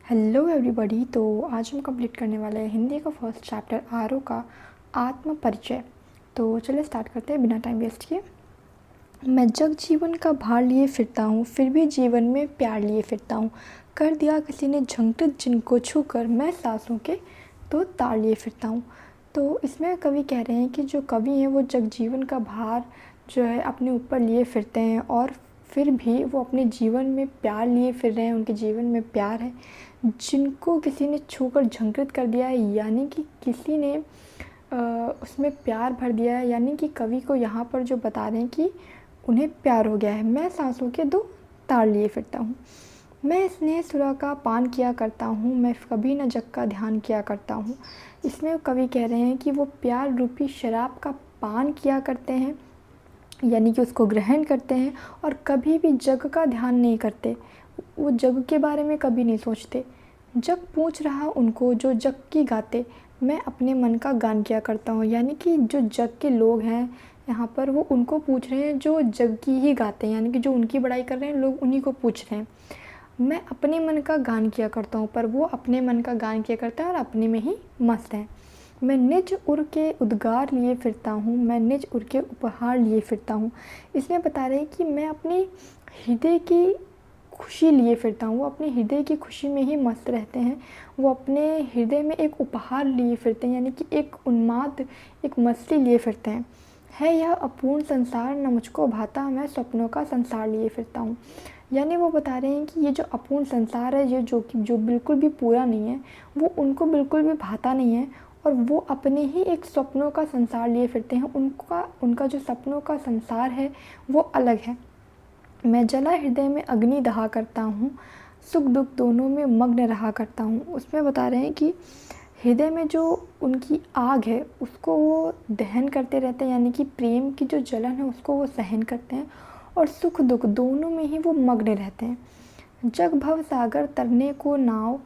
Hello everybody. तो आज हम कंप्लीट करने वाले हैं हिंदी का फर्स्ट चैप्टर आरओ का आत्म परिचय। तो चलिए स्टार्ट करते हैं बिना टाइम वेस्ट किए। मैं जग जीवन का भार लिए फिरता हूँ, फिर भी जीवन में प्यार लिए फिरता हूँ। कर दिया किसी ने झंकृत जिनको छूकर, मैं सांसों के तो तार लिए फिरता हूँ। तो इसमें कवि कह रहे हैं कि जो कवि हैं वो जग जीवन का भार जो है अपने ऊपर लिए फिरते हैं और फिर भी वो अपने जीवन में प्यार लिए फिर रहे हैं। उनके जीवन में प्यार है जिनको किसी ने छूकर झंकृत कर दिया है, यानी कि किसी ने उसमें प्यार भर दिया है। यानी कि कवि को यहाँ पर जो बता रहे हैं कि उन्हें प्यार हो गया है। मैं सांसों के दो तार लिए फिरता हूँ, मैं स्नेह सुरा का पान किया करता हूँ, मैं कभी न जग का ध्यान किया करता हूँ। इसमें कवि कह रहे हैं कि वो प्यार रूपी शराब का पान किया करते हैं, यानी कि उसको ग्रहण करते हैं और कभी भी जग का ध्यान नहीं करते। वो जग के बारे में कभी नहीं सोचते। जग पूछ रहा उनको जो जग की गाते, मैं अपने मन का गान किया करता हूँ। यानी कि जो जग के लोग हैं यहाँ पर वो उनको पूछ रहे हैं जो जग की ही गाते हैं, यानी कि जो उनकी बड़ाई कर रहे हैं लोग उन्हीं को पूछ रहे हैं। मैं अपने मन का गान किया करता हूँ, पर वो अपने मन का गान किया करता है और अपने में ही मस्त है। मैं निज उर के उद्गार लिए फिरता हूँ, मैं निज उर के उपहार लिए फिरता हूँ। इसमें बता रहे हैं कि मैं अपनी हृदय की खुशी लिए फिरता हूँ। वो अपने हृदय की खुशी में ही मस्त रहते हैं। वो अपने हृदय में एक उपहार लिए फिरते हैं, यानी कि एक उन्माद, एक मस्ती लिए फिरते हैं। है यह अपूर्ण संसार न मुझको भाता, मैं सपनों का संसार लिए फिरता हूँ। यानी वो बता रहे हैं कि ये जो अपूर्ण संसार है, ये जो बिल्कुल भी पूरा नहीं है, वो उनको बिल्कुल भी भाता नहीं है और वो अपने ही एक सपनों का संसार लिए फिरते हैं। उनका जो सपनों का संसार है वो अलग है। मैं जला हृदय में अग्नि दहा करता हूँ, सुख दुख दोनों में मग्न रहा करता हूँ। उसमें बता रहे हैं कि हृदय में जो उनकी आग है उसको वो दहन करते रहते हैं, यानी कि प्रेम की जो जलन है उसको वो सहन करते हैं और सुख दुख दोनों में ही वो मग्न रहते हैं। जग भव सागर तरने को नाव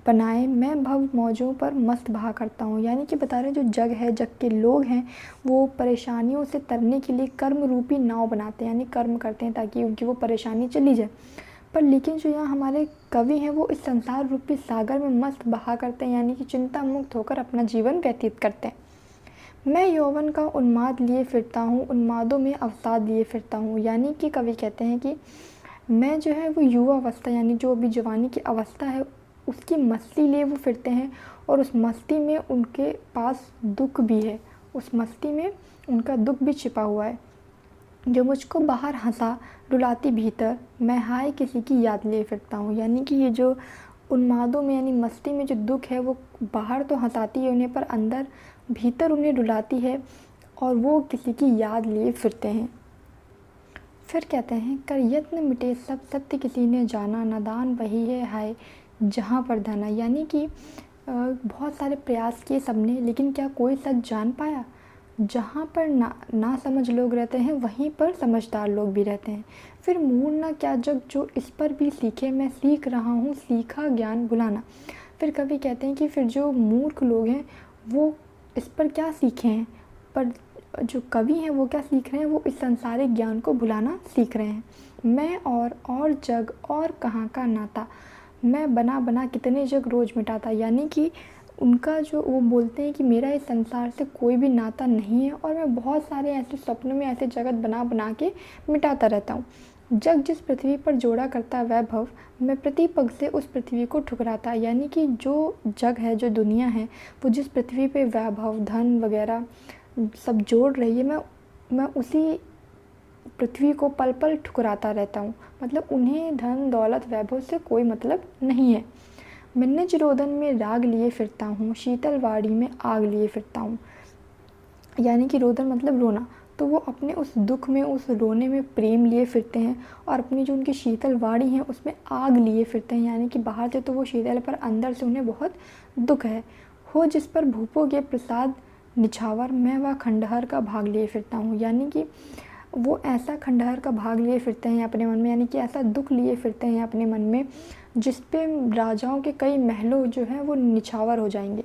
बनाए, मैं भव मौजों पर मस्त बहा करता हूँ। यानी कि बता रहे हैं जो जग है, जग के लोग हैं, वो परेशानियों से तरने के लिए कर्म रूपी नाव बनाते हैं, यानी कर्म करते हैं ताकि उनकी वो परेशानी चली जाए। पर लेकिन जो यहाँ हमारे कवि हैं वो इस संसार रूपी सागर में मस्त बहा करते हैं, यानी कि चिंता मुक्त होकर अपना जीवन व्यतीत करते हैं। मैं यौवन का उन्माद लिए फिरता हूँ, उन्मादों में अवसाद लिए फिरता हूँ। यानी कि कवि कहते हैं कि मैं जो है वो युवा अवस्था, यानी जो अभी जवानी की अवस्था है उसकी मस्ती लिए वो फिरते हैं और उस मस्ती में उनके पास दुख भी है, उस मस्ती में उनका दुख भी छिपा हुआ है। जो मुझको बाहर हंसा रुलाती भीतर, मैं हाय किसी की याद लिए फिरता हूँ। यानी कि ये जो उन्मादों में यानी मस्ती में जो दुख है वो बाहर तो हंसाती है उन्हें, पर अंदर भीतर उन्हें रुलाती है और वो किसी की याद लिए फिरते हैं। फिर कहते हैं कर यत्न मिटे सब सत्य किसी ने जाना, नादान वही है हाय जहाँ पर धना। यानी कि बहुत सारे प्रयास किए सबने, लेकिन क्या कोई सच जान पाया। जहाँ पर ना समझ लोग रहते हैं वहीं पर समझदार लोग भी रहते हैं। फिर मूढ़ ना क्या जग जो इस पर भी सीखे, मैं सीख रहा हूँ सीखा ज्ञान भुलाना। फिर कवि कहते हैं कि फिर जो मूर्ख लोग हैं वो इस पर क्या सीखे हैं, पर जो कवि हैं वो क्या सीख रहे हैं, वो इस सांसारिक ज्ञान को भुलाना सीख रहे हैं। मैं और जग और कहाँ का नाता, मैं बना बना कितने जग रोज़ मिटाता। यानी कि उनका जो वो बोलते हैं कि मेरा इस संसार से कोई भी नाता नहीं है और मैं बहुत सारे ऐसे सपनों में ऐसे जगत बना बना के मिटाता रहता हूँ। जग जिस पृथ्वी पर जोड़ा करता वैभव, मैं प्रति पग से उस पृथ्वी को ठुकराता। यानी कि जो जग है, जो दुनिया है, वो जिस पृथ्वी पे वैभव धन वगैरह सब जोड़ रही है, मैं उसी पृथ्वी को पल पल ठुकराता रहता हूँ। मतलब उन्हें धन दौलत वैभव से कोई मतलब नहीं है। मैं निज रोदन में राग लिए फिरता हूँ, शीतल वाड़ी में आग लिए फिरता हूँ। यानी कि रोदन मतलब रोना, तो वो अपने उस दुख में, उस रोने में प्रेम लिए फिरते हैं और अपनी जो उनकी शीतल वाड़ी है उसमें आग लिए फिरते हैं। यानी कि बाहर से तो वो शीतल पर अंदर से उन्हें बहुत दुख है। हो जिस पर भूपोगे प्रसाद निछावर, मैं वह खंडहर का भाग लिए फिरता हूँ। यानी कि वो ऐसा खंडहर का भाग लिए फिरते हैं अपने मन में, यानी कि ऐसा दुख लिए फिरते हैं अपने मन में जिस पे राजाओं के कई महलों जो हैं वो निछावर हो जाएंगे।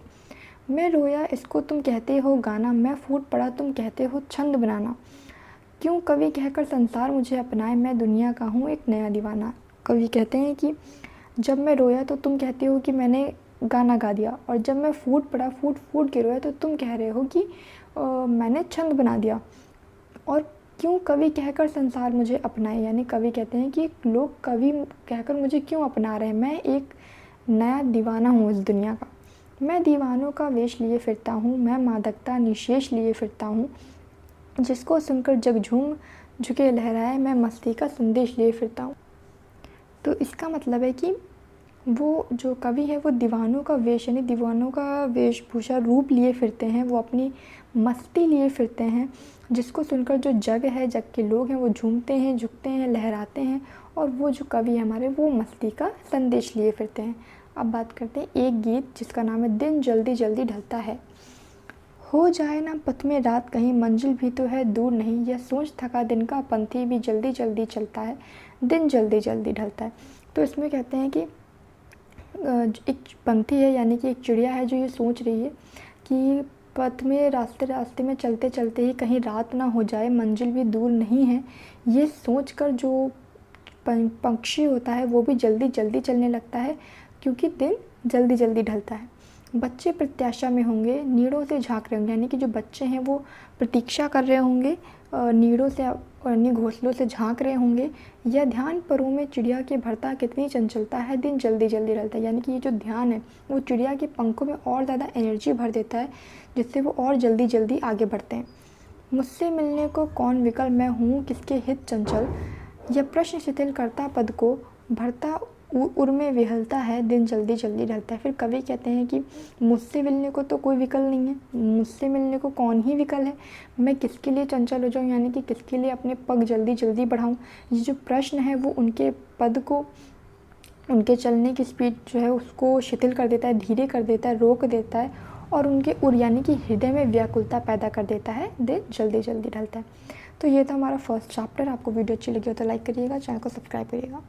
मैं रोया इसको तुम कहते हो गाना, मैं फूट पड़ा तुम कहते हो छंद बनाना। क्यों कवि कहकर संसार मुझे अपनाए, मैं दुनिया का हूँ एक नया दीवाना। कवि कहते हैं कि जब मैं रोया तो तुम कहते हो कि मैंने गाना गा दिया, और जब मैं फूट पड़ा फूट फूट के रोया तो तुम कह रहे हो कि मैंने छंद बना दिया। और क्यों कवि कहकर संसार मुझे अपनाए, यानी कवि कहते हैं कि लोग कवि कहकर मुझे क्यों अपना रहे हैं, मैं एक नया दीवाना हूँ इस दुनिया का। मैं दीवानों का वेश लिए फिरता हूँ, मैं मादकता निशेष लिए फिरता हूँ, जिसको सुनकर जग झूम झुके लहराए, मैं मस्ती का संदेश लिए फिरता हूँ। तो इसका मतलब है कि वो जो कवि है वो दीवानों का वेश, यानी दीवानों का वेशभूषा रूप लिए फिरते हैं, वो अपनी मस्ती लिए फिरते हैं, जिसको सुनकर जो जग है, जग के लोग हैं वो झूमते हैं, झुकते हैं, लहराते हैं, और वो जो कवि है हमारे वो मस्ती का संदेश लिए फिरते हैं। अब बात करते हैं एक गीत जिसका नाम है दिन जल्दी जल्दी ढलता है। हो जाए ना पथ में रात कहीं, मंजिल भी तो है दूर नहीं, यह सोच थका दिन का पंथी भी जल्दी जल्दी चलता है, दिन जल्दी जल्दी ढलता है। तो इसमें कहते हैं कि एक पंथी है, यानी कि एक चिड़िया है जो ये सोच रही है कि पथ में रास्ते रास्ते में चलते चलते ही कहीं रात ना हो जाए, मंजिल भी दूर नहीं है। ये सोचकर जो पक्षी होता है वो भी जल्दी जल्दी चलने लगता है, क्योंकि दिन जल्दी जल्दी ढलता है। बच्चे प्रत्याशा में होंगे, नीड़ों से झांक रहे होंगे, यानी कि जो बच्चे हैं वो प्रतीक्षा कर रहे होंगे, नीड़ों से यानी घोंसलों से झांक रहे होंगे। यह ध्यान परों में चिड़िया के भरता कितनी चंचलता है, दिन जल्दी जल्दी ढलता है। यानी कि ये जो ध्यान है वो चिड़िया के पंखों में और ज़्यादा एनर्जी भर देता है, जिससे वो और जल्दी जल्दी आगे बढ़ते हैं। मुझसे मिलने को कौन विकल, मैं हूँ किसके हित चंचल, यह प्रश्न शिथिल करता पद को, भरता उर में विहलता है, दिन जल्दी जल्दी ढलता है। फिर कवि कहते हैं कि मुझसे मिलने को तो कोई विकल नहीं है, मुझसे मिलने को कौन ही विकल है, मैं किसके लिए चंचल हो जाऊँ, यानी कि किसके लिए अपने पग जल्दी जल्दी बढ़ाऊँ। ये जो प्रश्न है वो उनके पद को, उनके चलने की स्पीड जो है उसको शिथिल कर देता है, धीरे कर देता है, रोक देता है, और उनके उर यानी कि हृदय में व्याकुलता पैदा कर देता है, दिन जल्दी जल्दी ढलता है। तो ये था हमारा फर्स्ट चैप्टर। आपको वीडियो अच्छी लगी हो तो लाइक करिएगा, चैनल को सब्सक्राइब करिएगा।